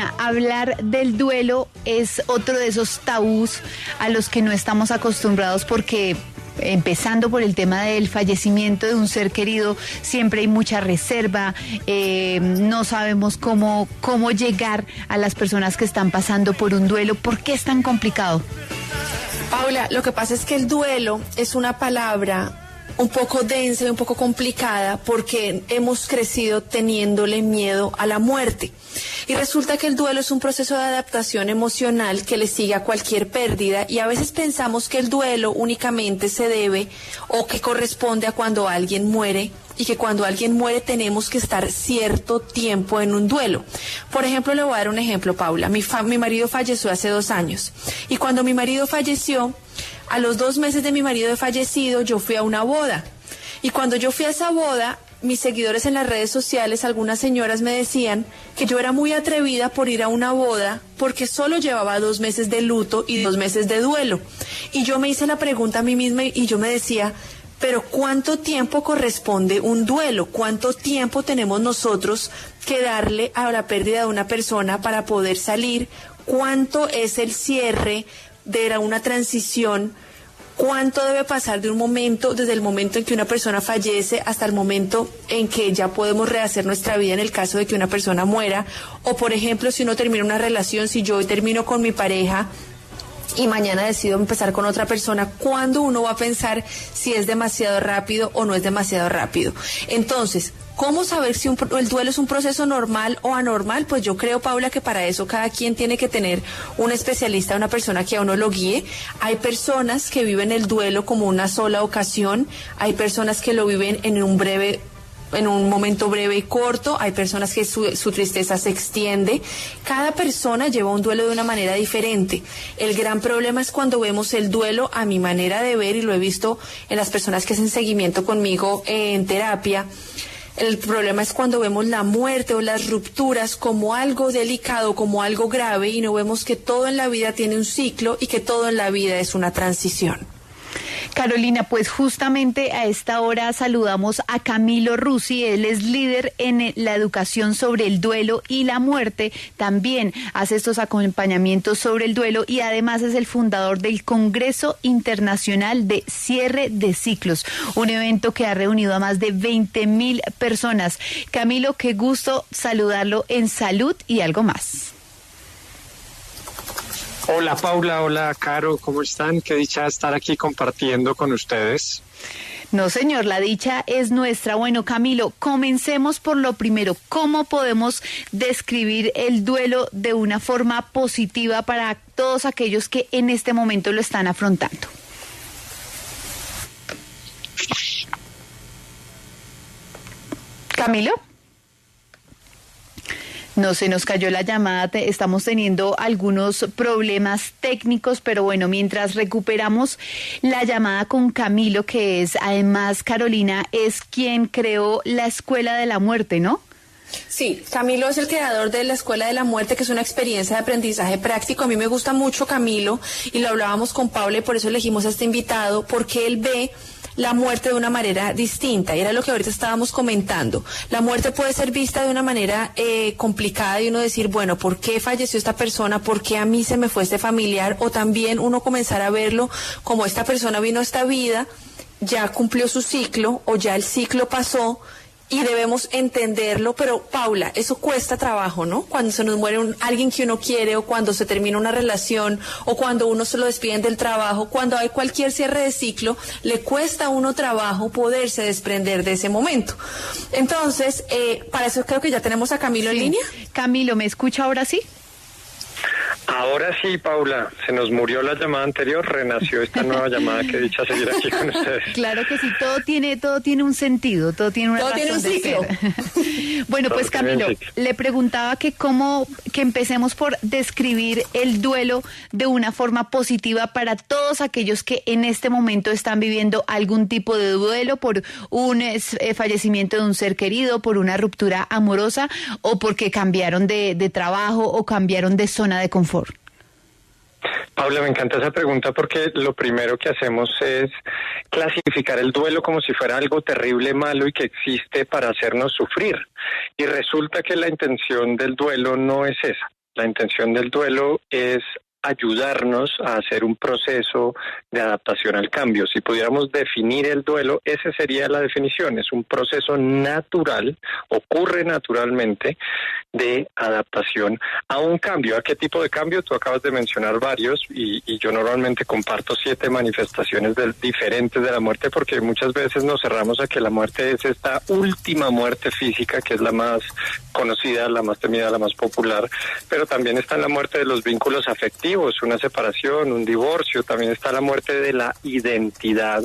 Carolina, hablar del duelo es otro de esos tabús a los que no estamos acostumbrados porque, empezando por el tema del fallecimiento de un ser querido, siempre hay mucha reserva, no sabemos cómo llegar a las personas que están pasando por un duelo. ¿Por qué es tan complicado? Paula, lo que pasa es que el duelo es una palabra un poco densa y un poco complicada porque hemos crecido teniéndole miedo a la muerte. Y resulta que el duelo es un proceso de adaptación emocional que le sigue a cualquier pérdida, y a veces pensamos que el duelo únicamente se debe o que corresponde a cuando alguien muere, y que cuando alguien muere tenemos que estar cierto tiempo en un duelo. Por ejemplo, le voy a dar un ejemplo, Paula. Mi marido falleció hace 2 años, y cuando mi marido falleció, a los 2 meses de mi marido fallecido, yo fui a una boda. Y cuando yo fui a esa boda, mis seguidores en las redes sociales, algunas señoras me decían que yo era muy atrevida por ir a una boda porque solo llevaba 2 meses de luto y 2 meses de duelo. Y yo me hice la pregunta a mí misma y yo me decía, pero ¿cuánto tiempo corresponde un duelo? ¿Cuánto tiempo tenemos nosotros que darle a la pérdida de una persona para poder salir? ¿Cuánto es el cierre de una transición? ¿Cuánto debe pasar de un momento, desde el momento en que una persona fallece hasta el momento en que ya podemos rehacer nuestra vida en el caso de que una persona muera? O, por ejemplo, si uno termina una relación, si yo termino con mi pareja y mañana decido empezar con otra persona, ¿cuándo uno va a pensar si es demasiado rápido o no es demasiado rápido? Entonces, ¿cómo saber si el duelo es un proceso normal o anormal? Pues yo creo, Paula, que para eso cada quien tiene que tener un especialista, una persona que a uno lo guíe. Hay personas que viven el duelo como una sola ocasión, hay personas que lo viven en un momento breve y corto, hay personas que su tristeza se extiende. Cada persona lleva un duelo de una manera diferente. El gran problema es cuando vemos el duelo, a mi manera de ver, y lo he visto en las personas que hacen seguimiento conmigo en terapia. El problema es cuando vemos la muerte o las rupturas como algo delicado, como algo grave, y no vemos que todo en la vida tiene un ciclo y que todo en la vida es una transición. Carolina, pues justamente a esta hora saludamos a Camilo Rusi. Él es líder en la educación sobre el duelo y la muerte. También hace estos acompañamientos sobre el duelo y además es el fundador del Congreso Internacional de Cierre de Ciclos, un evento que ha reunido a más de 20,000 personas. Camilo, qué gusto saludarlo en Salud y Algo Más. Hola Paula, hola Caro, ¿cómo están? Qué dicha estar aquí compartiendo con ustedes. No, señor, la dicha es nuestra. Bueno, Camilo, comencemos por lo primero. ¿Cómo podemos describir el duelo de una forma positiva para todos aquellos que en este momento lo están afrontando? Camilo. No, se nos cayó la llamada, estamos teniendo algunos problemas técnicos, pero bueno, mientras recuperamos la llamada con Camilo, que es además, Carolina, es quien creó la Escuela de la Muerte, ¿no? Sí, Camilo es el creador de la Escuela de la Muerte, que es una experiencia de aprendizaje práctico. A mí me gusta mucho Camilo, y lo hablábamos con Paula y por eso elegimos a este invitado, porque él ve la muerte de una manera distinta, y era lo que ahorita estábamos comentando. La muerte puede ser vista de una manera complicada, y uno decir, bueno, ¿por qué falleció esta persona? ¿Por qué a mí se me fue este familiar? O también uno comenzar a verlo como esta persona vino a esta vida, ya cumplió su ciclo, o ya el ciclo pasó, y debemos entenderlo. Pero, Paula, eso cuesta trabajo, ¿no? Cuando se nos muere alguien que uno quiere, o cuando se termina una relación, o cuando uno se lo despiden del trabajo, cuando hay cualquier cierre de ciclo, le cuesta a uno trabajo poderse desprender de ese momento. Entonces, para eso creo que ya tenemos a Camilo en línea. Camilo, ¿me escucha ahora sí? Ahora sí, Paula, se nos murió la llamada anterior, renació esta nueva llamada, que dicha seguir aquí con ustedes. Claro que sí, todo tiene un sentido, todo tiene una razón de ser. Bueno, todo pues Camilo, le preguntaba que empecemos por describir el duelo de una forma positiva para todos aquellos que en este momento están viviendo algún tipo de duelo por un fallecimiento de un ser querido, por una ruptura amorosa, o porque cambiaron de trabajo o cambiaron de zona de confort. Paula, me encanta esa pregunta porque lo primero que hacemos es clasificar el duelo como si fuera algo terrible, malo y que existe para hacernos sufrir. Y resulta que la intención del duelo no es esa. La intención del duelo es ayudarnos a hacer un proceso de adaptación al cambio. Si pudiéramos definir el duelo, esa sería la definición. Es un proceso natural, ocurre naturalmente, de adaptación a un cambio. ¿A qué tipo de cambio? Tú acabas de mencionar varios y yo normalmente comparto 7 manifestaciones diferentes de la muerte, porque muchas veces nos cerramos a que la muerte es esta última muerte física, que es la más conocida, la más temida, la más popular, pero también está la muerte de los vínculos afectivos, una separación, un divorcio, también está la muerte de la identidad,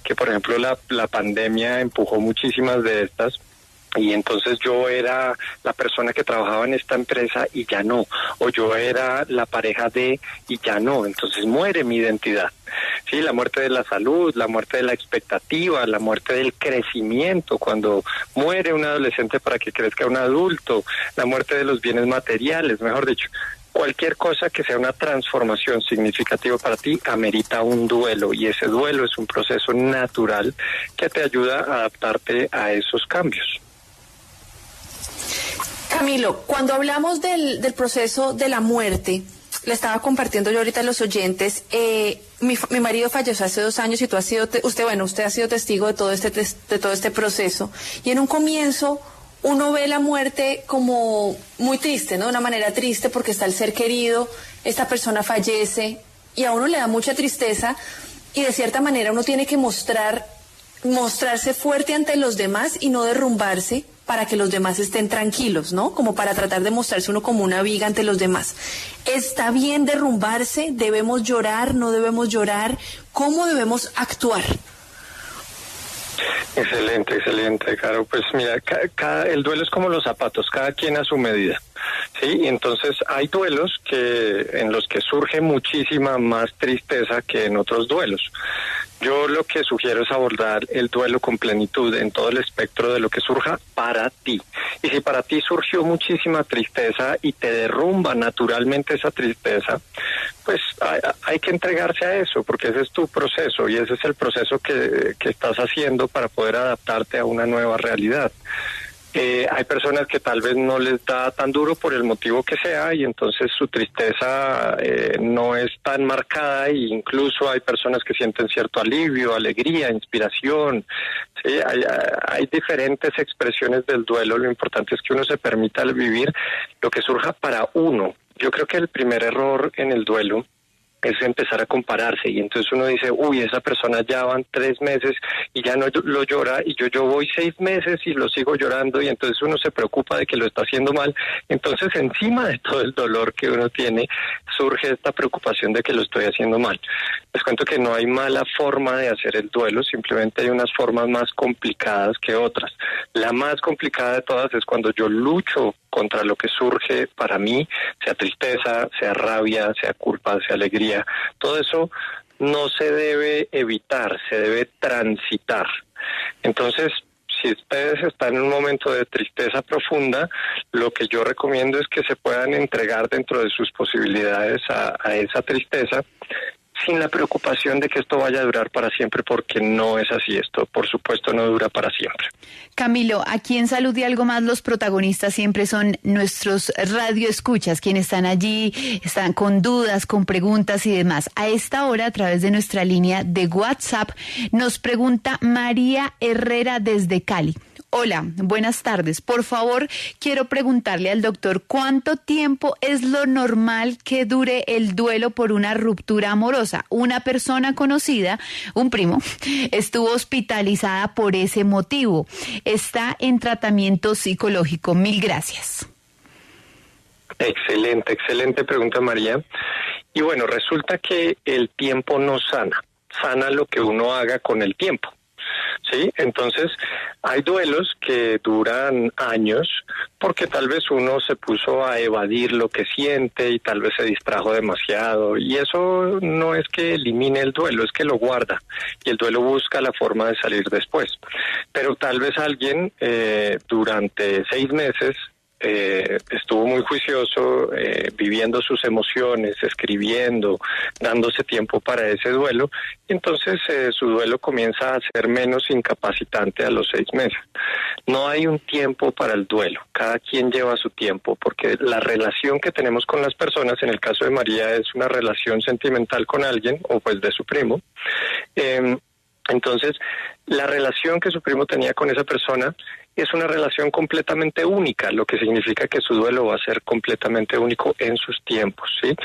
que por ejemplo la pandemia empujó muchísimas de estas. Y entonces yo era la persona que trabajaba en esta empresa y ya no, o yo era la pareja de y ya no, entonces muere mi identidad. Sí, la muerte de la salud, la muerte de la expectativa, la muerte del crecimiento, cuando muere un adolescente para que crezca un adulto, la muerte de los bienes materiales, mejor dicho. Cualquier cosa que sea una transformación significativa para ti amerita un duelo, y ese duelo es un proceso natural que te ayuda a adaptarte a esos cambios. Camilo, cuando hablamos del proceso de la muerte, le estaba compartiendo yo ahorita a los oyentes, mi marido falleció hace 2 años y usted ha sido testigo de todo este proceso, y en un comienzo uno ve la muerte como muy triste, ¿no? De una manera triste, porque está el ser querido, esta persona fallece y a uno le da mucha tristeza, y de cierta manera uno tiene que mostrarse fuerte ante los demás y no derrumbarse para que los demás estén tranquilos, ¿no? Como para tratar de mostrarse uno como una viga ante los demás. ¿Está bien derrumbarse? ¿Debemos llorar? ¿No debemos llorar? ¿Cómo debemos actuar? Excelente, Caro. Pues mira, el duelo es como los zapatos, cada quien a su medida. Sí, y entonces hay duelos en los que surge muchísima más tristeza que en otros duelos. Yo lo que sugiero es abordar el duelo con plenitud en todo el espectro de lo que surja para ti. Y si para ti surgió muchísima tristeza y te derrumba naturalmente esa tristeza, pues hay que entregarse a eso, porque ese es tu proceso y ese es el proceso que estás haciendo para poder adaptarte a una nueva realidad. Hay personas que tal vez no les da tan duro por el motivo que sea, y entonces su tristeza no es tan marcada, e incluso hay personas que sienten cierto alivio, alegría, inspiración. Sí, hay diferentes expresiones del duelo. Lo importante es que uno se permita vivir lo que surja para uno. Yo creo que el primer error en el duelo es empezar a compararse, y entonces uno dice, uy, esa persona ya van 3 meses y ya no lo llora, y yo voy 6 meses y lo sigo llorando, y entonces uno se preocupa de que lo está haciendo mal. Entonces encima de todo el dolor que uno tiene surge esta preocupación de que lo estoy haciendo mal. Les cuento que no hay mala forma de hacer el duelo, simplemente hay unas formas más complicadas que otras. La más complicada de todas es cuando yo lucho contra lo que surge para mí, sea tristeza, sea rabia, sea culpa, sea alegría. Todo eso no se debe evitar, se debe transitar. Entonces, si ustedes están en un momento de tristeza profunda, lo que yo recomiendo es que se puedan entregar dentro de sus posibilidades a esa tristeza, sin la preocupación de que esto vaya a durar para siempre, porque no es así. Esto, por supuesto, no dura para siempre. Camilo, aquí en Salud y Algo Más los protagonistas siempre son nuestros radioescuchas, quienes están allí, están con dudas, con preguntas y demás. A esta hora, a través de nuestra línea de WhatsApp, nos pregunta María Herrera desde Cali. Hola, buenas tardes. Por favor, quiero preguntarle al doctor cuánto tiempo es lo normal que dure el duelo por una ruptura amorosa. Una persona conocida, un primo, estuvo hospitalizada por ese motivo. Está en tratamiento psicológico. Mil gracias. Excelente pregunta, María. Y bueno, resulta que el tiempo no sana lo que uno haga con el tiempo. Sí, entonces hay duelos que duran años porque tal vez uno se puso a evadir lo que siente y tal vez se distrajo demasiado, y eso no es que elimine el duelo, es que lo guarda, y el duelo busca la forma de salir después. Pero tal vez alguien durante 6 meses estuvo muy juicioso, viviendo sus emociones, escribiendo, dándose tiempo para ese duelo, y entonces su duelo comienza a ser menos incapacitante a los 6 meses. No hay un tiempo para el duelo, cada quien lleva su tiempo, porque la relación que tenemos con las personas, en el caso de María, es una relación sentimental con alguien, o pues de su primo. Entonces, la relación que su primo tenía con esa persona es una relación completamente única, lo que significa que su duelo va a ser completamente único en sus tiempos, ¿sí?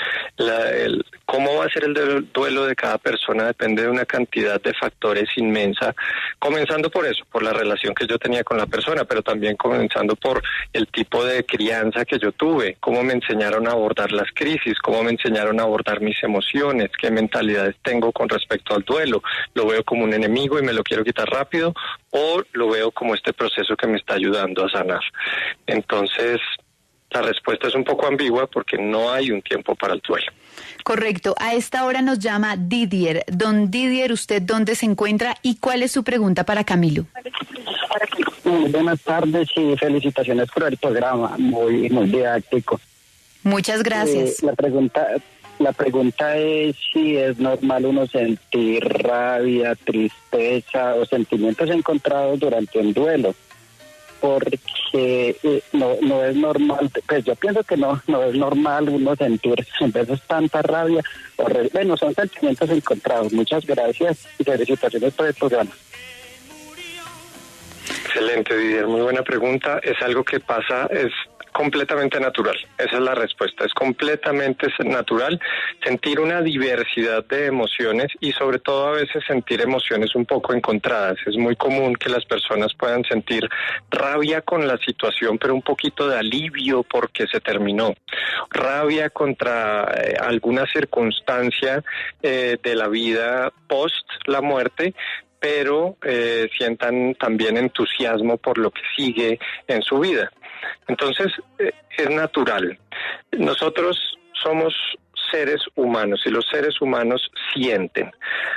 Cómo va a ser el duelo de cada persona depende de una cantidad de factores inmensa, comenzando por eso, por la relación que yo tenía con la persona, pero también comenzando por el tipo de crianza que yo tuve, cómo me enseñaron a abordar las crisis, cómo me enseñaron a abordar mis emociones, qué mentalidades tengo con respecto al duelo. ¿Lo veo como un enemigo y me lo quiero quitar rápido, o lo veo como este proceso que me está ayudando a sanar? Entonces, la respuesta es un poco ambigua porque no hay un tiempo para el duelo. Correcto. A esta hora nos llama Didier. Don Didier, ¿usted dónde se encuentra y cuál es su pregunta para Camilo? Buenas tardes y felicitaciones por el programa, muy didáctico. Muchas gracias. La pregunta es si es normal uno sentir rabia, tristeza o sentimientos encontrados durante un duelo, porque no es normal, pues yo pienso que no es normal uno sentir en veces tanta rabia, bueno, son sentimientos encontrados. Muchas gracias y felicitaciones por el programa. Excelente, Didier, muy buena pregunta. Es algo que pasa, es completamente natural, esa es la respuesta, es completamente natural sentir una diversidad de emociones y sobre todo a veces sentir emociones un poco encontradas. Es muy común que las personas puedan sentir rabia con la situación, pero un poquito de alivio porque se terminó, rabia contra alguna circunstancia de la vida post la muerte, pero sientan también entusiasmo por lo que sigue en su vida. Entonces, es natural. Nosotros somos seres humanos y los seres humanos sienten.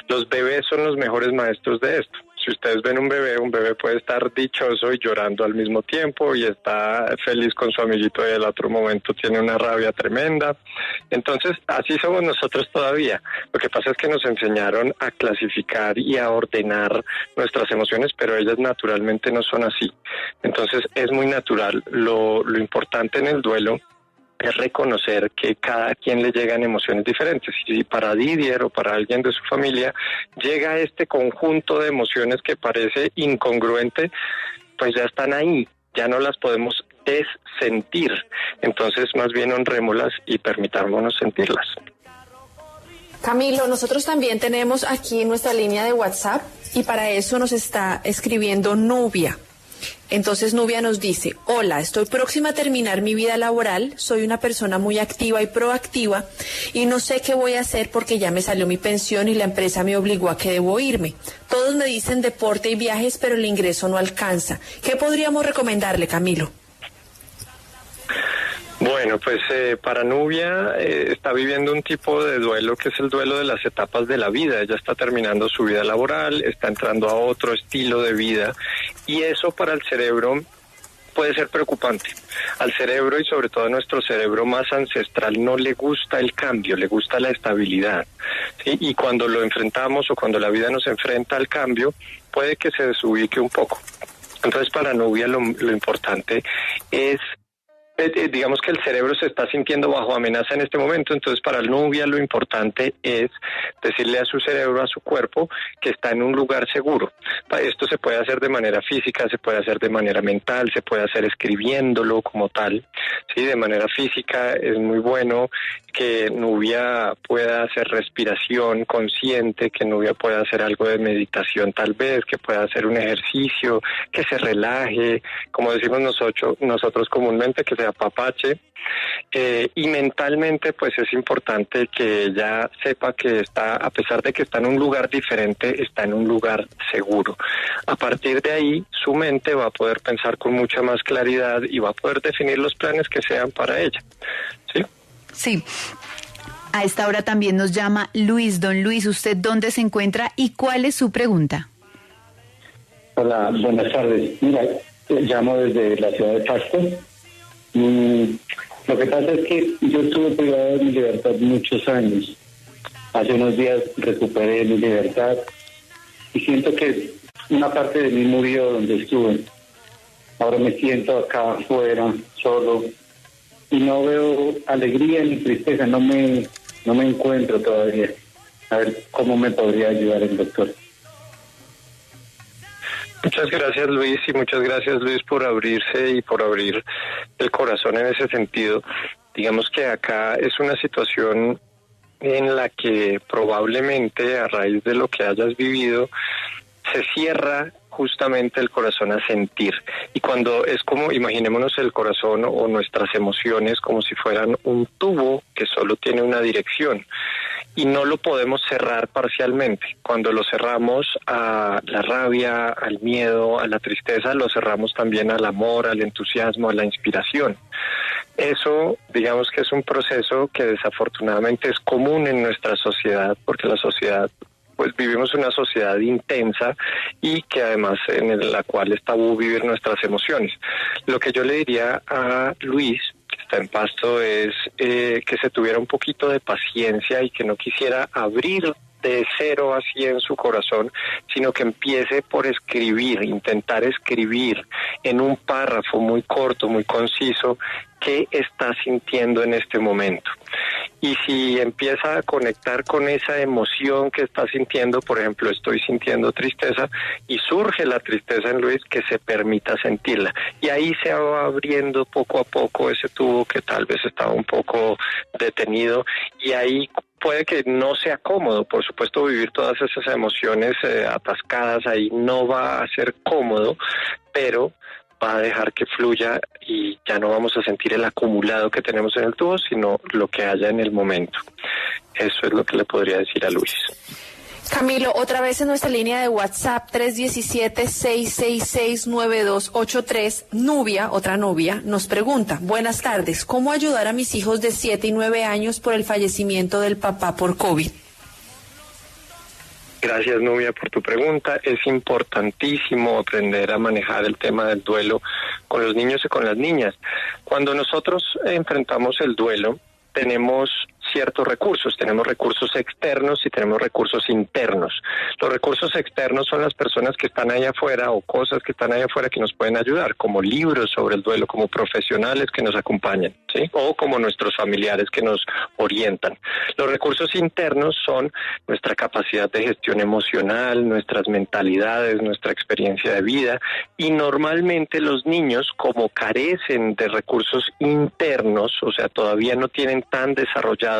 Los bebés son los mejores maestros de esto. Si ustedes ven un bebé puede estar dichoso y llorando al mismo tiempo y está feliz con su amiguito y el otro momento tiene una rabia tremenda. Entonces, así somos nosotros todavía. Lo que pasa es que nos enseñaron a clasificar y a ordenar nuestras emociones, pero ellas naturalmente no son así. Entonces, es muy natural. Lo importante en el duelo es reconocer que cada quien le llegan emociones diferentes. Y para Didier o para alguien de su familia llega este conjunto de emociones que parece incongruente, pues ya están ahí, ya no las podemos desentir. Entonces, más bien honrémoslas y permitámonos sentirlas. Camilo, nosotros también tenemos aquí nuestra línea de WhatsApp y para eso nos está escribiendo Nubia. Entonces Nubia nos dice: hola, estoy próxima a terminar mi vida laboral, soy una persona muy activa y proactiva y no sé qué voy a hacer porque ya me salió mi pensión y la empresa me obligó a que debo irme. Todos me dicen deporte y viajes, pero el ingreso no alcanza. ¿Qué podríamos recomendarle, Camilo? Bueno, pues para Nubia está viviendo un tipo de duelo que es el duelo de las etapas de la vida. Ella está terminando su vida laboral, está entrando a otro estilo de vida y eso para el cerebro puede ser preocupante. Al cerebro y sobre todo a nuestro cerebro más ancestral no le gusta el cambio, le gusta la estabilidad, ¿sí? Y cuando lo enfrentamos o cuando la vida nos enfrenta al cambio, puede que se desubique un poco. Entonces para Nubia lo importante es digamos que el cerebro se está sintiendo bajo amenaza en este momento, entonces para Nubia lo importante es decirle a su cerebro, a su cuerpo, que está en un lugar seguro. Esto se puede hacer de manera física, se puede hacer de manera mental, se puede hacer escribiéndolo como tal, ¿sí? De manera física es muy bueno que Nubia pueda hacer respiración consciente, que Nubia pueda hacer algo de meditación tal vez, que pueda hacer un ejercicio, que se relaje, como decimos nosotros comúnmente, que se apapache, y mentalmente pues es importante que ella sepa que está, a pesar de que está en un lugar diferente, está en un lugar seguro. A partir de ahí su mente va a poder pensar con mucha más claridad y va a poder definir los planes que sean para ella, ¿sí? Sí. A esta hora también nos llama Luis. Don Luis, ¿usted dónde se encuentra y cuál es su pregunta? Hola, buenas tardes. Mira, llamo desde la ciudad de Pasto Mm, lo que pasa es que yo estuve privado de mi libertad muchos años. Hace unos días recuperé mi libertad y siento que una parte de mí murió donde estuve. Ahora me siento acá afuera, solo, y no veo alegría ni tristeza, no me encuentro todavía. A ver cómo me podría ayudar el doctor. Muchas gracias, Luis, y muchas gracias, Luis, por abrirse y por abrir el corazón en ese sentido. Digamos que acá es una situación en la que probablemente a raíz de lo que hayas vivido se cierra justamente el corazón a sentir. Y cuando es como, imaginémonos el corazón o nuestras emociones como si fueran un tubo que solo tiene una dirección y no lo podemos cerrar parcialmente. Cuando lo cerramos a la rabia, al miedo, a la tristeza, lo cerramos también al amor, al entusiasmo, a la inspiración. Eso, digamos que es un proceso que desafortunadamente es común en nuestra sociedad, porque la sociedad, pues vivimos una sociedad intensa y que además en la cual es tabú vivir nuestras emociones. Lo que yo le diría a Luis, que está en Pasto, es que se tuviera un poquito de paciencia y que no quisiera abrir de 0 a 100 su corazón, sino que empiece por escribir, intentar escribir en un párrafo muy corto, muy conciso, qué está sintiendo en este momento. Y si empieza a conectar con esa emoción que está sintiendo, por ejemplo, estoy sintiendo tristeza, y surge la tristeza en Luis, que se permita sentirla. Y ahí se va abriendo poco a poco ese tubo que tal vez estaba un poco detenido, y ahí puede que no sea cómodo, por supuesto, vivir todas esas emociones atascadas ahí no va a ser cómodo, pero va a dejar que fluya y ya no vamos a sentir el acumulado que tenemos en el tubo, sino lo que haya en el momento. Eso es lo que le podría decir a Luis. Camilo, otra vez en nuestra línea de WhatsApp, 317-666-9283, Nubia, otra Nubia, nos pregunta: buenas tardes, ¿cómo ayudar a mis hijos de 7 y 9 años por el fallecimiento del papá por COVID? Gracias, Nubia, por tu pregunta. Es importantísimo aprender a manejar el tema del duelo con los niños y con las niñas. Cuando nosotros enfrentamos el duelo, tenemos ciertos recursos. Tenemos recursos externos y tenemos recursos internos. Los recursos externos son las personas que están allá afuera o cosas que están allá afuera que nos pueden ayudar, como libros sobre el duelo, como profesionales que nos acompañan, ¿sí? O como nuestros familiares que nos orientan. Los recursos internos son nuestra capacidad de gestión emocional, nuestras mentalidades, nuestra experiencia de vida, y normalmente los niños, como carecen de recursos internos, o sea, todavía no tienen tan desarrollados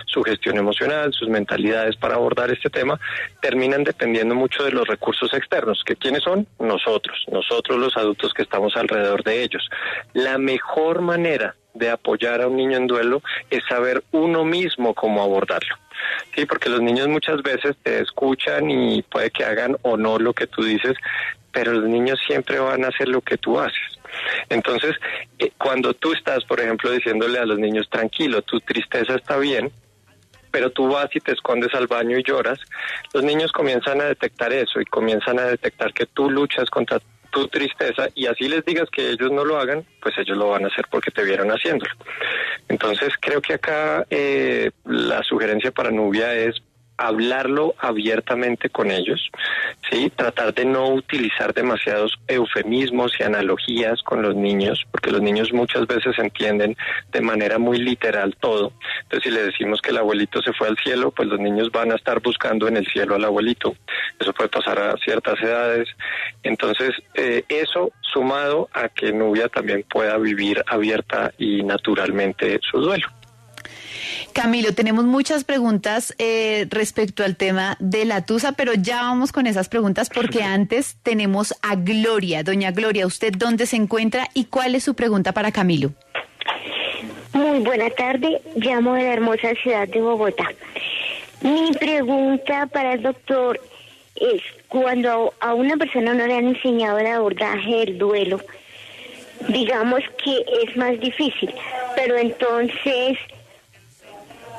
su gestión emocional, sus mentalidades para abordar este tema, terminan dependiendo mucho de los recursos externos. ¿Que quiénes son? Nosotros los adultos que estamos alrededor de ellos. La mejor manera de apoyar a un niño en duelo es saber uno mismo cómo abordarlo. Sí, porque los niños muchas veces te escuchan y puede que hagan o no lo que tú dices, pero los niños siempre van a hacer lo que tú haces. Entonces, cuando tú estás, por ejemplo, diciéndole a los niños, tranquilo, tu tristeza está bien, pero tú vas y te escondes al baño y lloras, los niños comienzan a detectar eso y comienzan a detectar que tú luchas contra tu tristeza, y así les digas que ellos no lo hagan, pues ellos lo van a hacer porque te vieron haciéndolo. Entonces, creo que acá la sugerencia para Nubia es hablarlo abiertamente con ellos, ¿sí? Tratar de no utilizar demasiados eufemismos y analogías con los niños, porque los niños muchas veces entienden de manera muy literal todo. Entonces, si le decimos que el abuelito se fue al cielo, pues los niños van a estar buscando en el cielo al abuelito. Eso puede pasar a ciertas edades. Entonces, eso sumado a que Nubia también pueda vivir abierta y naturalmente su duelo. Camilo, tenemos muchas preguntas respecto al tema de la tusa, pero ya vamos con esas preguntas porque antes tenemos a Gloria. Doña Gloria, ¿usted dónde se encuentra y cuál es su pregunta para Camilo? Muy buena tarde, llamo de la hermosa ciudad de Bogotá. Mi pregunta para el doctor es: cuando a una persona no le han enseñado el abordaje del duelo, digamos que es más difícil, pero entonces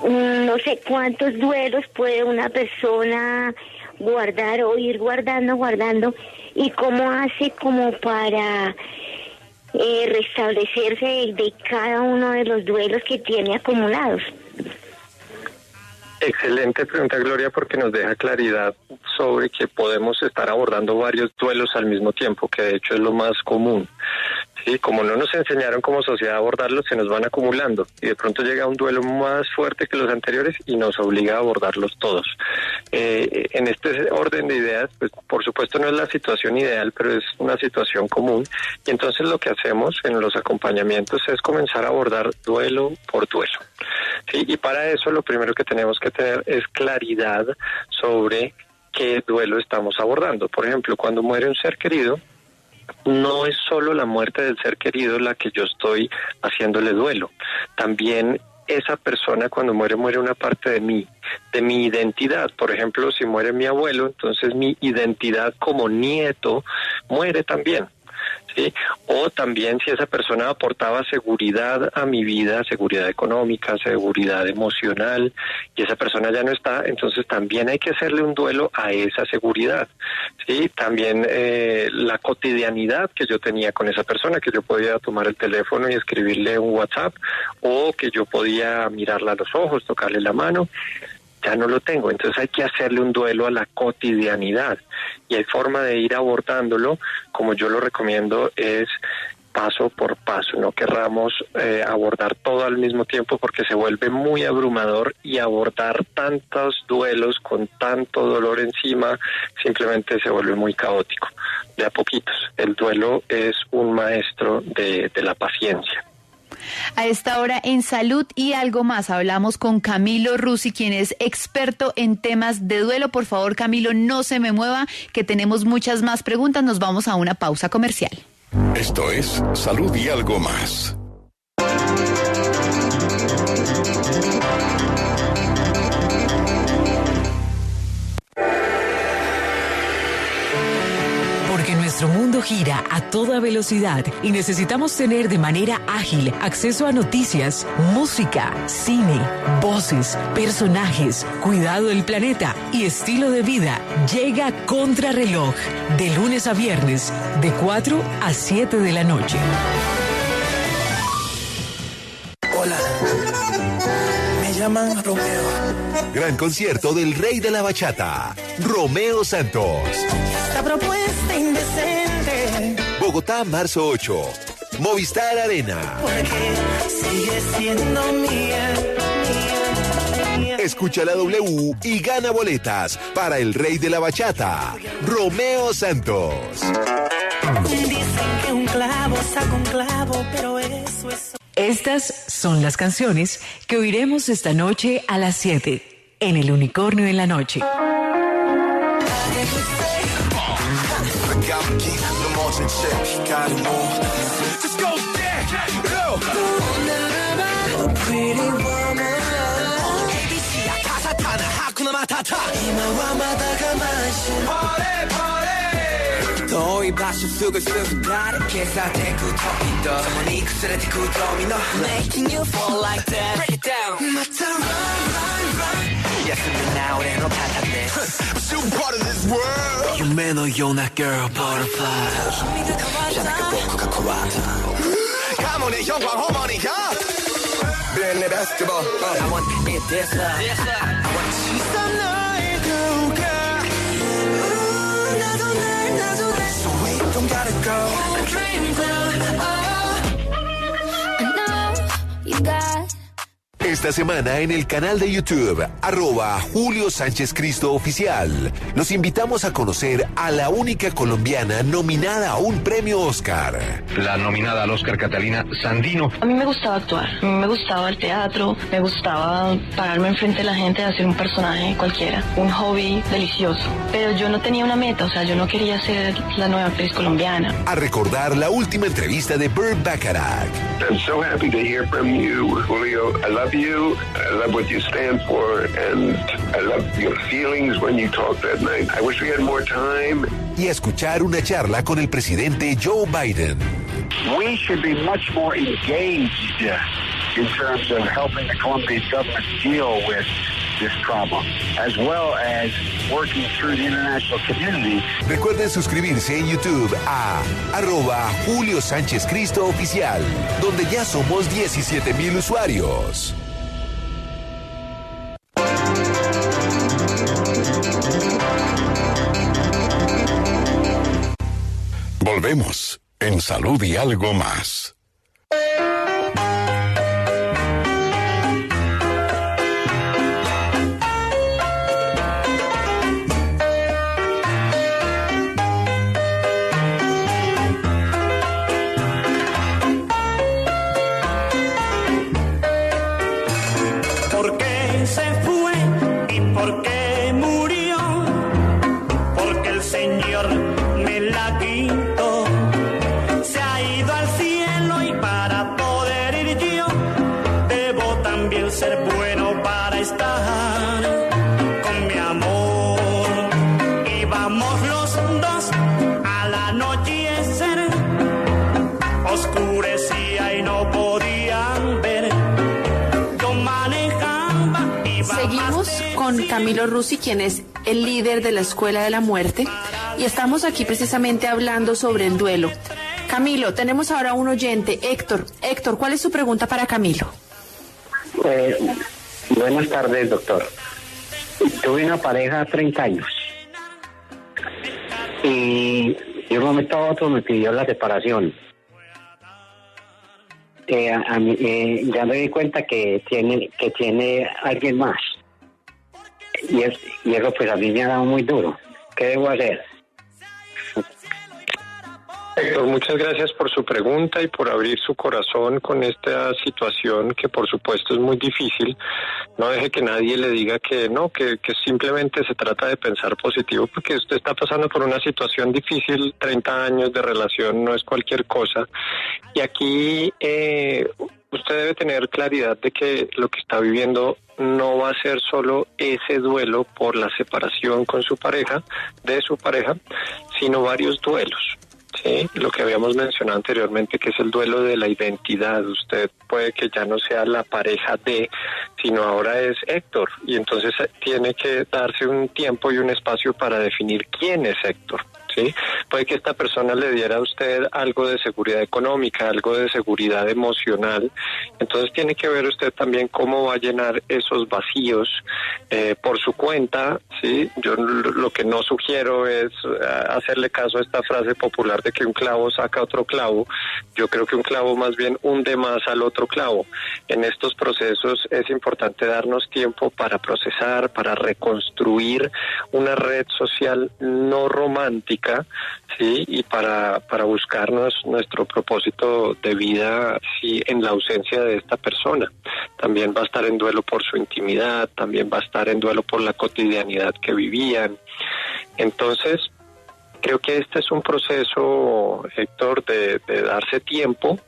no sé cuántos duelos puede una persona guardar o ir guardando, y cómo hace como para restablecerse de cada uno de los duelos que tiene acumulados? Excelente pregunta, Gloria, porque nos deja claridad sobre que podemos estar abordando varios duelos al mismo tiempo, que de hecho es lo más común. Sí, como no nos enseñaron como sociedad a abordarlos, se nos van acumulando y de pronto llega un duelo más fuerte que los anteriores y nos obliga a abordarlos todos. En este orden de ideas, pues por supuesto no es la situación ideal, pero es una situación común, y entonces lo que hacemos en los acompañamientos es comenzar a abordar duelo por duelo. Sí, y para eso lo primero que tenemos que tener es claridad sobre qué duelo estamos abordando. Por ejemplo, cuando muere un ser querido, no es solo la muerte del ser querido la que yo estoy haciéndole duelo. También esa persona cuando muere una parte de mi identidad. Por ejemplo, si muere mi abuelo, entonces mi identidad como nieto muere también. ¿Sí? O también si esa persona aportaba seguridad a mi vida, seguridad económica, seguridad emocional, y esa persona ya no está, entonces también hay que hacerle un duelo a esa seguridad. ¿Sí? También la cotidianidad que yo tenía con esa persona, que yo podía tomar el teléfono y escribirle un WhatsApp, o que yo podía mirarla a los ojos, tocarle la mano, ya no lo tengo, entonces hay que hacerle un duelo a la cotidianidad, y hay forma de ir abordándolo, como yo lo recomiendo, es paso por paso. No querramos abordar todo al mismo tiempo porque se vuelve muy abrumador, y abordar tantos duelos con tanto dolor encima simplemente se vuelve muy caótico. De a poquitos, el duelo es un maestro de la paciencia. A esta hora en Salud y Algo Más hablamos con Camilo Rusi, quien es experto en temas de duelo. Por favor, Camilo, no se me mueva, que tenemos muchas más preguntas. Nos vamos a una pausa comercial. Esto es Salud y Algo Más. Porque nuestro mundo gira a toda velocidad y necesitamos tener de manera ágil acceso a noticias, música, cine, voces, personajes, cuidado del planeta y estilo de vida. Llega Contrarreloj, de lunes a viernes, de 4 a 7 de la noche. Hola, me llaman Romeo. Gran concierto del rey de la bachata, Romeo Santos. Esta propuesta indecente. Bogotá, marzo 8. Movistar Arena. Porque sigue siendo mía. Escucha la W y gana boletas para el rey de la bachata, Romeo Santos. Dicen que un clavo saca un clavo, pero eso es... Estas son las canciones que oiremos esta noche a las 7 en El Unicornio en la Noche. 너의 바쇼 속을 쑥다리 계산되고 터빈다 어머니 그스레 되고 도미노 Making you fall like that Break it down 맞다 run 예스미 나오래 너 탓하네 But you part of this world You man or you're not girl butterfly 자네가 보고가 코와타 가문의 영광 어머니가 Been the basketball I want it this I want 진짜 나의 누가 Don't gotta go. A dream girl. I know you got. Esta semana en el canal de YouTube, @Julio Sánchez Cristo Oficial, los invitamos a conocer a la única colombiana nominada a un premio Oscar. La nominada al Oscar, Catalina Sandino. A mí me gustaba actuar, a mí me gustaba el teatro, me gustaba pararme enfrente de la gente y hacer un personaje cualquiera, un hobby delicioso. Pero yo no tenía una meta, o sea, yo no quería ser la nueva actriz colombiana. A recordar la última entrevista de Burt Bacharach. I'm so happy to hear from you, Julio. I love you. I love what you stand for, and I love your feelings when you talk that night. I wish we had more time. Y a escuchar una charla con el presidente Joe Biden. We should be much more engaged in terms of helping the Colombian government deal with this trauma, as well as working through the international community. Recuerden suscribirse en YouTube a @Julio Sánchez Cristo Oficial, donde ya somos 17,000 usuarios. Volvemos en Salud y Algo Más. ¿Por qué se fue y por qué murió? Porque el Señor me la quitó. Se ha ido al cielo y para poder ir yo debo también ser bueno para estar con mi amor. Y vamos los dos al anochecer, oscurecía y no podían ver. Yo manejaba y Seguimos con Camilo Rusi, quien es el líder de la Escuela de la Muerte, y estamos aquí precisamente hablando sobre el duelo. Camilo, tenemos ahora un oyente, Héctor. Héctor, ¿cuál es su pregunta para Camilo? Buenas tardes, doctor. Tuve una pareja de 30 años y de un momento a otro me pidió la separación. Ya me di cuenta que tiene alguien más y eso pues a mí me ha dado muy duro. ¿Qué debo hacer? Héctor, muchas gracias por su pregunta y por abrir su corazón con esta situación que por supuesto es muy difícil. No deje que nadie le diga que no, que simplemente se trata de pensar positivo, porque usted está pasando por una situación difícil. 30 años de relación no es cualquier cosa. Y aquí usted debe tener claridad de que lo que está viviendo no va a ser solo ese duelo por la separación con su pareja, sino varios duelos. Sí, lo que habíamos mencionado anteriormente, que es el duelo de la identidad. Usted puede que ya no sea la pareja de, sino ahora es Héctor, y entonces tiene que darse un tiempo y un espacio para definir quién es Héctor. ¿Sí? Puede que esta persona le diera a usted algo de seguridad económica, algo de seguridad emocional. Entonces tiene que ver usted también cómo va a llenar esos vacíos por su cuenta. ¿Sí? Yo lo que no sugiero es hacerle caso a esta frase popular de que un clavo saca otro clavo. Yo creo que un clavo más bien hunde más al otro clavo. En estos procesos es importante darnos tiempo para procesar, para reconstruir una red social no romántica, sí, y para buscarnos nuestro propósito de vida, sí, en la ausencia de esta persona. También va a estar en duelo por su intimidad, también va a estar en duelo por la cotidianidad que vivían. Entonces, creo que este es un proceso, Héctor, de darse tiempo,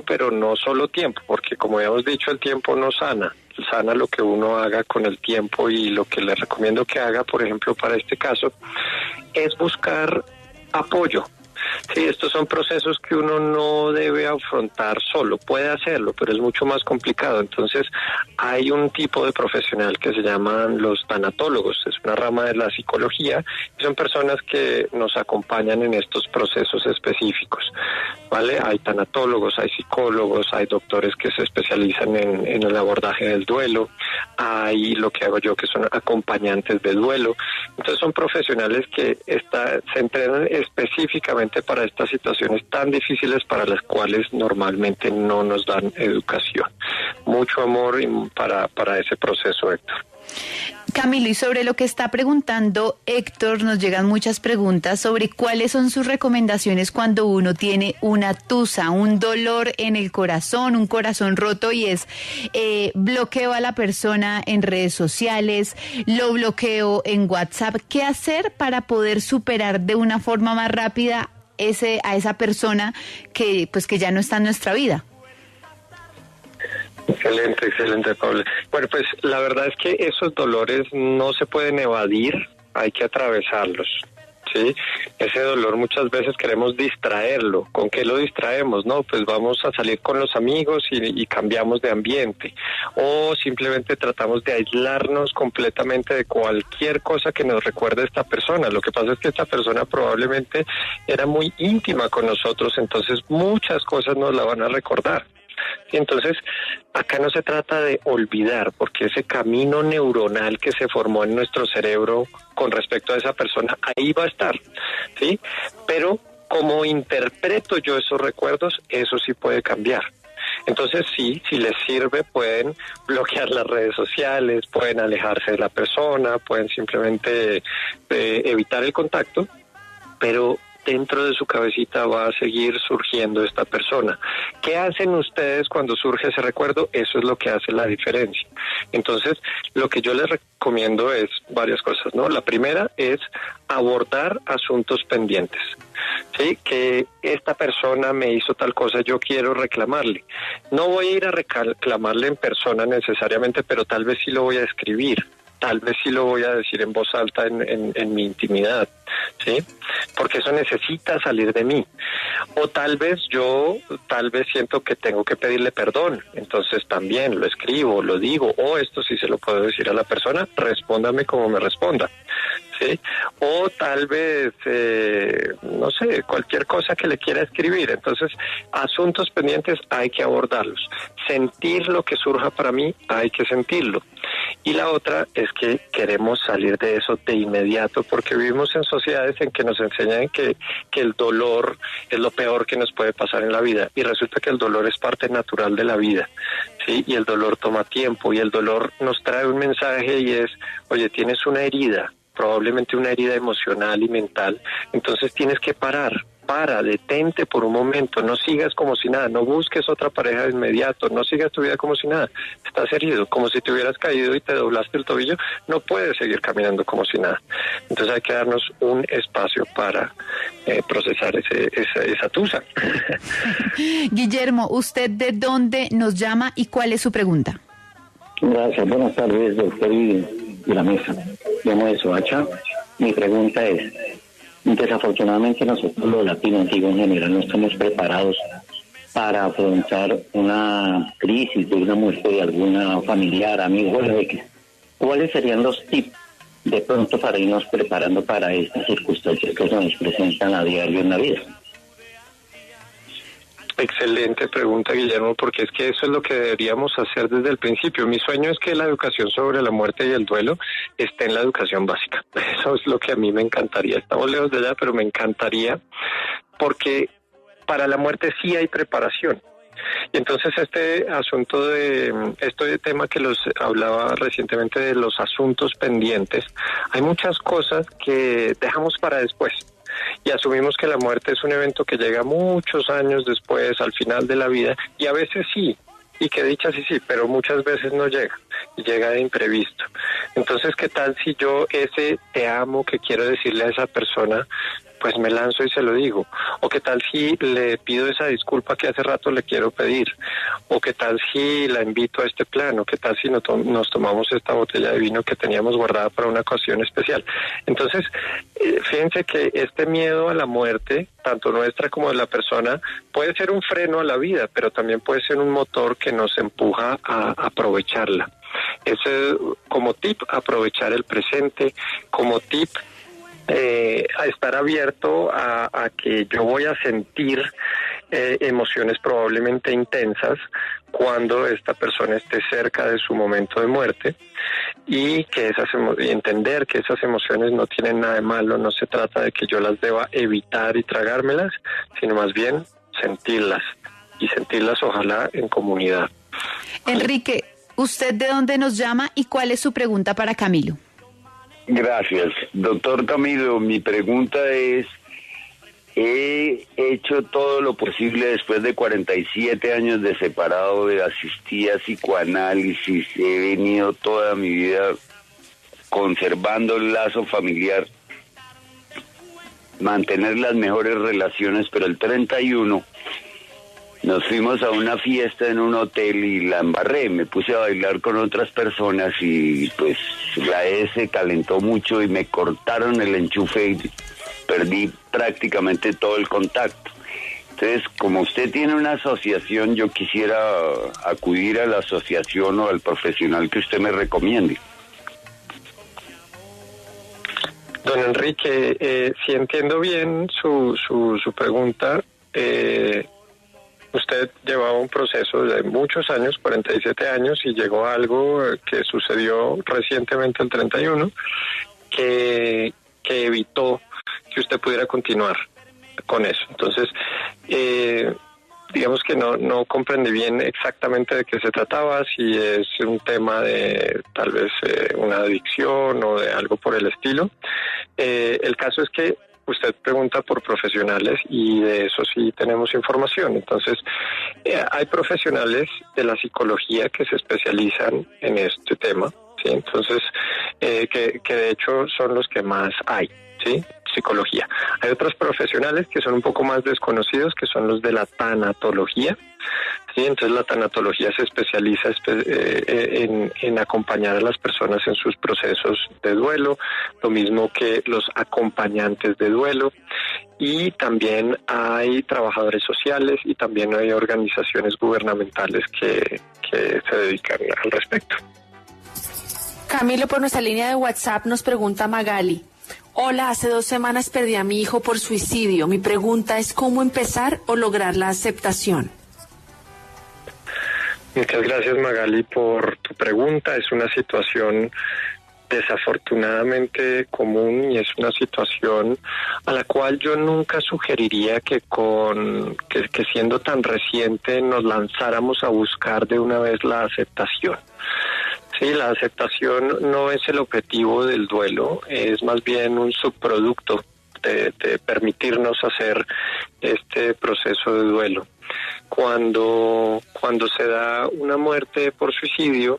pero no solo tiempo, porque como habíamos dicho, el tiempo no sana. Sana lo que uno haga con el tiempo, y lo que le recomiendo que haga, por ejemplo, para este caso, es buscar apoyo. Sí, estos son procesos que uno no debe afrontar solo. Puede hacerlo, pero es mucho más complicado. Entonces, hay un tipo de profesional que se llaman los tanatólogos. Es una rama de la psicología y son personas que nos acompañan en estos procesos específicos, ¿vale? Hay tanatólogos, hay psicólogos, hay doctores que se especializan en el abordaje del duelo, hay lo que hago yo, que son acompañantes de duelo. Entonces, son profesionales que se entrenan específicamente para estas situaciones tan difíciles para las cuales normalmente no nos dan educación. Mucho amor para ese proceso, Héctor. Camilo, y sobre lo que está preguntando Héctor, nos llegan muchas preguntas sobre cuáles son sus recomendaciones cuando uno tiene una tusa, un dolor en el corazón, un corazón roto, y es bloqueo a la persona en redes sociales, lo bloqueo en WhatsApp. ¿Qué hacer para poder superar de una forma más rápida a esa persona que ya no está en nuestra vida? Excelente, Paula. Bueno, pues la verdad es que esos dolores no se pueden evadir, hay que atravesarlos. ¿sí? Ese dolor muchas veces queremos distraerlo. ¿Con qué lo distraemos? No, pues vamos a salir con los amigos y cambiamos de ambiente. O simplemente tratamos de aislarnos completamente de cualquier cosa que nos recuerde a esta persona. Lo que pasa es que esta persona probablemente era muy íntima con nosotros, entonces muchas cosas nos la van a recordar. Y entonces, acá no se trata de olvidar, porque ese camino neuronal que se formó en nuestro cerebro con respecto a esa persona, ahí va a estar, ¿sí? Pero como interpreto yo esos recuerdos, eso sí puede cambiar. Entonces sí, si les sirve, pueden bloquear las redes sociales, pueden alejarse de la persona, pueden simplemente evitar el contacto, pero dentro de su cabecita va a seguir surgiendo esta persona. ¿Qué hacen ustedes cuando surge ese recuerdo? Eso es lo que hace la diferencia. Entonces, lo que yo les recomiendo es varias cosas, ¿no? La primera es abordar asuntos pendientes. Sí, que esta persona me hizo tal cosa, yo quiero reclamarle. No voy a ir a reclamarle en persona necesariamente, pero tal vez sí lo voy a escribir. Tal vez sí lo voy a decir en voz alta en mi intimidad, ¿sí? Porque eso necesita salir de mí. O tal vez siento que tengo que pedirle perdón, entonces también lo escribo, lo digo, o esto sí se lo puedo decir a la persona, respóndame como me responda, ¿sí? O tal vez, no sé, cualquier cosa que le quiera escribir. Entonces, asuntos pendientes hay que abordarlos. Sentir lo que surja para mí, hay que sentirlo. Y la otra es que queremos salir de eso de inmediato, porque vivimos en sociedades en que nos enseñan que el dolor es lo peor que nos puede pasar en la vida, y resulta que el dolor es parte natural de la vida, ¿sí? Y el dolor toma tiempo, y el dolor nos trae un mensaje y es, oye, tienes una herida, probablemente una herida emocional y mental, entonces tienes que parar. Detente por un momento, no sigas como si nada, no busques otra pareja de inmediato, no sigas tu vida como si nada, estás herido, como si te hubieras caído y te doblaste el tobillo, no puedes seguir caminando como si nada. Entonces hay que darnos un espacio para procesar esa tusa. Guillermo, ¿usted de dónde nos llama y cuál es su pregunta? Gracias, buenas tardes, doctor y la mesa. Llamo de Soacha. Mi pregunta es: desafortunadamente nosotros los latinos, digo en general, no estamos preparados para afrontar una crisis de una muerte de alguna familiar, amigo, ¿cuáles serían los tips de pronto para irnos preparando para estas circunstancias que se nos presentan a diario en la vida? Excelente pregunta, Guillermo, porque es que eso es lo que deberíamos hacer desde el principio. Mi sueño es que la educación sobre la muerte y el duelo esté en la educación básica. Eso es lo que a mí me encantaría. Estamos lejos de allá, pero me encantaría, porque para la muerte sí hay preparación. Y entonces este tema que los hablaba recientemente de los asuntos pendientes, hay muchas cosas que dejamos para después. Y asumimos que la muerte es un evento que llega muchos años después, al final de la vida, y a veces sí, y que dicha sí, pero muchas veces no llega, y llega de imprevisto. Entonces, ¿qué tal si yo ese te amo que quiero decirle a esa persona, pues me lanzo y se lo digo? ¿O qué tal si le pido esa disculpa que hace rato le quiero pedir? ¿O qué tal si la invito a este plan? ¿O qué tal si nos tomamos esta botella de vino que teníamos guardada para una ocasión especial? Entonces, fíjense que este miedo a la muerte, tanto nuestra como de la persona, puede ser un freno a la vida, pero también puede ser un motor que nos empuja a aprovecharla. Ese, como tip, aprovechar el presente, como tip, a estar abierto a que yo voy a sentir emociones probablemente intensas cuando esta persona esté cerca de su momento de muerte, y que y entender que esas emociones no tienen nada de malo. No se trata de que yo las deba evitar y tragármelas, sino más bien sentirlas, y sentirlas ojalá en comunidad. Enrique, ¿usted de dónde nos llama y cuál es su pregunta para Camilo? Gracias. Doctor Camilo, mi pregunta es: he hecho todo lo posible después de 47 años de separado, asistí a psicoanálisis, he venido toda mi vida conservando el lazo familiar, mantener las mejores relaciones, pero el 31 nos fuimos a una fiesta en un hotel y la embarré, me puse a bailar con otras personas y pues la E se calentó mucho y me cortaron el enchufe perdí prácticamente todo el contacto. Entonces, como usted tiene una asociación, yo quisiera acudir a la asociación o al profesional que usted me recomiende. Don Enrique, si entiendo bien su pregunta, usted llevaba un proceso de muchos años, 47 años, y llegó a algo que sucedió recientemente el 31, que evitó que usted pudiera continuar con eso. Entonces, digamos que no comprendí bien exactamente de qué se trataba, si es un tema de tal vez una adicción o de algo por el estilo. El caso es que usted pregunta por profesionales y de eso sí tenemos información. Entonces, hay profesionales de la psicología que se especializan en este tema, ¿sí? Entonces, que de hecho son los que más hay, ¿sí? Psicología. Hay otros profesionales que son un poco más desconocidos, que son los de la tanatología, ¿sí? Entonces la tanatología se especializa en acompañar a las personas en sus procesos de duelo, lo mismo que los acompañantes de duelo, y también hay trabajadores sociales y también hay organizaciones gubernamentales que se dedican al respecto. Camilo, por nuestra línea de WhatsApp nos pregunta Magali: hola, hace 2 semanas perdí a mi hijo por suicidio. Mi pregunta es ¿cómo empezar o lograr la aceptación? Muchas gracias, Magali, por tu pregunta. Es una situación desafortunadamente común y es una situación a la cual yo nunca sugeriría que siendo tan reciente nos lanzáramos a buscar de una vez la aceptación. Sí, la aceptación no es el objetivo del duelo, es más bien un subproducto de permitirnos hacer este proceso de duelo. Cuando se da una muerte por suicidio,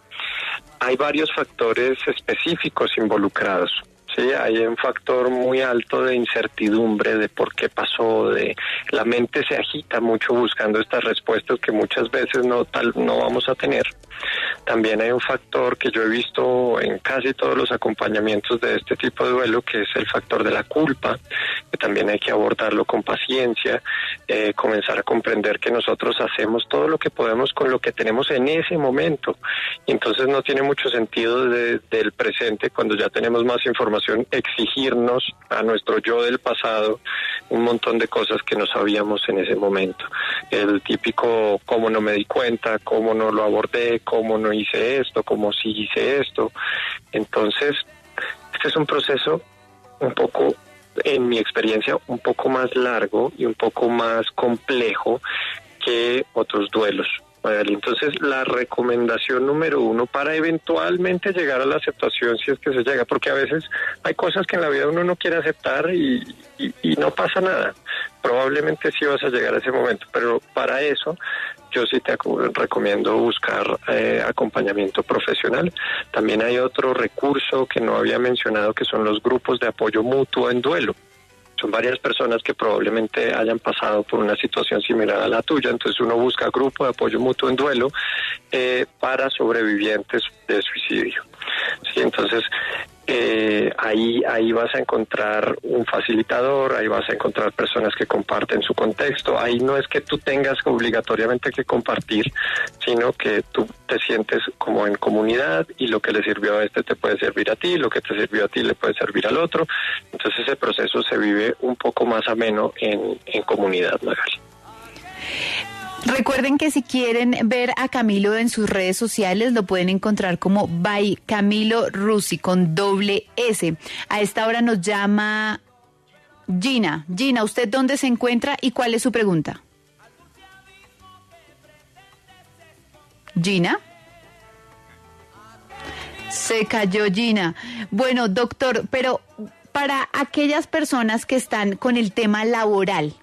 hay varios factores específicos involucrados. Sí, hay un factor muy alto de incertidumbre de por qué pasó, de la mente se agita mucho buscando estas respuestas que muchas veces no vamos a tener. También hay un factor que yo he visto en casi todos los acompañamientos de este tipo de duelo, que es el factor de la culpa, que también hay que abordarlo con paciencia, comenzar a comprender que nosotros hacemos todo lo que podemos con lo que tenemos en ese momento. Y entonces no tiene mucho sentido del presente, cuando ya tenemos más información, exigirnos a nuestro yo del pasado un montón de cosas que no sabíamos en ese momento. El típico cómo no me di cuenta, cómo no lo abordé, cómo no hice esto, cómo sí hice esto. Entonces, este es un proceso un poco, en mi experiencia, un poco más largo y un poco más complejo que otros duelos. Entonces, la recomendación número 1 para eventualmente llegar a la aceptación, si es que se llega, porque a veces hay cosas que en la vida uno no quiere aceptar y no pasa nada. Probablemente sí vas a llegar a ese momento, pero para eso yo sí te recomiendo buscar acompañamiento profesional. También hay otro recurso que no había mencionado, que son los grupos de apoyo mutuo en duelo. Son varias personas que probablemente hayan pasado por una situación similar a la tuya, entonces uno busca grupo de apoyo mutuo en duelo para sobrevivientes de suicidio. Sí, entonces ahí vas a encontrar un facilitador, ahí vas a encontrar personas que comparten su contexto. Ahí no es que tú tengas obligatoriamente que compartir, sino que tú te sientes como en comunidad y lo que le sirvió a este te puede servir a ti, lo que te sirvió a ti le puede servir al otro. Entonces ese proceso se vive un poco más ameno en comunidad, Magali. Recuerden que si quieren ver a Camilo en sus redes sociales, lo pueden encontrar como by Camilo Rusi con doble S. A esta hora nos llama Gina. Gina, ¿usted dónde se encuentra y cuál es su pregunta? Gina. Se cayó Gina. Bueno, doctor, pero para aquellas personas que están con el tema laboral,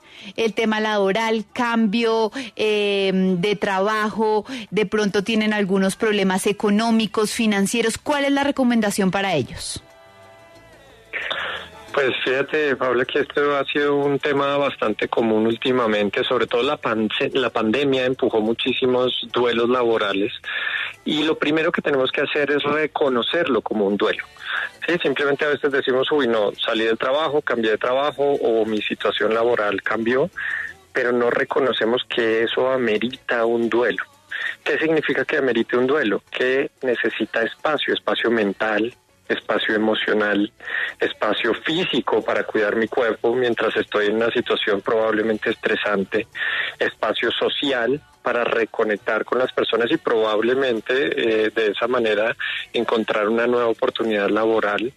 cambio de trabajo, de pronto tienen algunos problemas económicos, financieros, ¿cuál es la recomendación para ellos? Pues fíjate, Paula, que esto ha sido un tema bastante común últimamente, sobre todo la pandemia empujó muchísimos duelos laborales Y lo primero que tenemos que hacer es reconocerlo como un duelo. Sí, simplemente a veces decimos, uy, no, salí del trabajo, cambié de trabajo o mi situación laboral cambió, pero no reconocemos que eso amerita un duelo. ¿Qué significa que amerite un duelo? Que necesita espacio mental, espacio emocional, espacio físico para cuidar mi cuerpo mientras estoy en una situación probablemente estresante, espacio social para reconectar con las personas y probablemente de esa manera encontrar una nueva oportunidad laboral,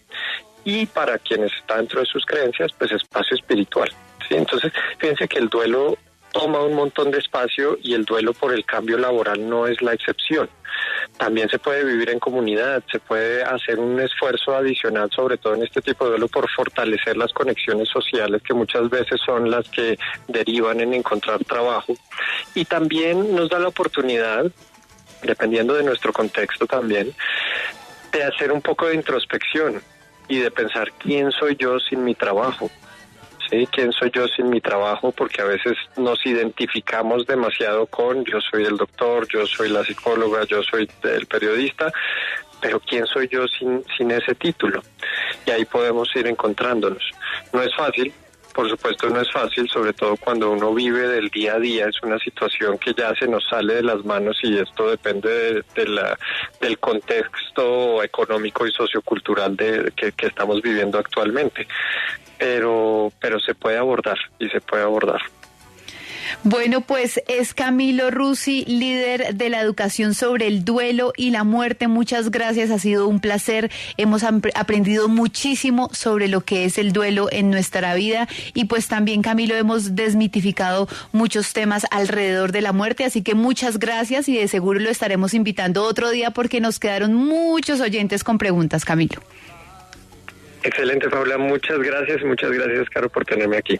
y para quienes están dentro de sus creencias, pues espacio espiritual. ¿Sí? Entonces, fíjense que el duelo toma un montón de espacio y el duelo por el cambio laboral no es la excepción. También se puede vivir en comunidad, se puede hacer un esfuerzo adicional, sobre todo en este tipo de duelo, por fortalecer las conexiones sociales que muchas veces son las que derivan en encontrar trabajo. Y también nos da la oportunidad, dependiendo de nuestro contexto también, de hacer un poco de introspección y de pensar quién soy yo sin mi trabajo. ¿Sí? ¿Quién soy yo sin mi trabajo? Porque a veces nos identificamos demasiado con yo soy el doctor, yo soy la psicóloga, yo soy el periodista, pero ¿quién soy yo sin ese título? Y ahí podemos ir encontrándonos. No es fácil, por supuesto no es fácil, sobre todo cuando uno vive del día a día, es una situación que ya se nos sale de las manos y esto depende del contexto económico y sociocultural que estamos viviendo actualmente. Pero se puede abordar y se puede abordar. Bueno, pues es Camilo Rusi, líder de la educación sobre el duelo y la muerte. Muchas gracias, ha sido un placer. Hemos aprendido muchísimo sobre lo que es el duelo en nuestra vida y pues también, Camilo, hemos desmitificado muchos temas alrededor de la muerte, así que muchas gracias y de seguro lo estaremos invitando otro día porque nos quedaron muchos oyentes con preguntas, Camilo. Excelente, Paula, muchas gracias, Caro, por tenerme aquí.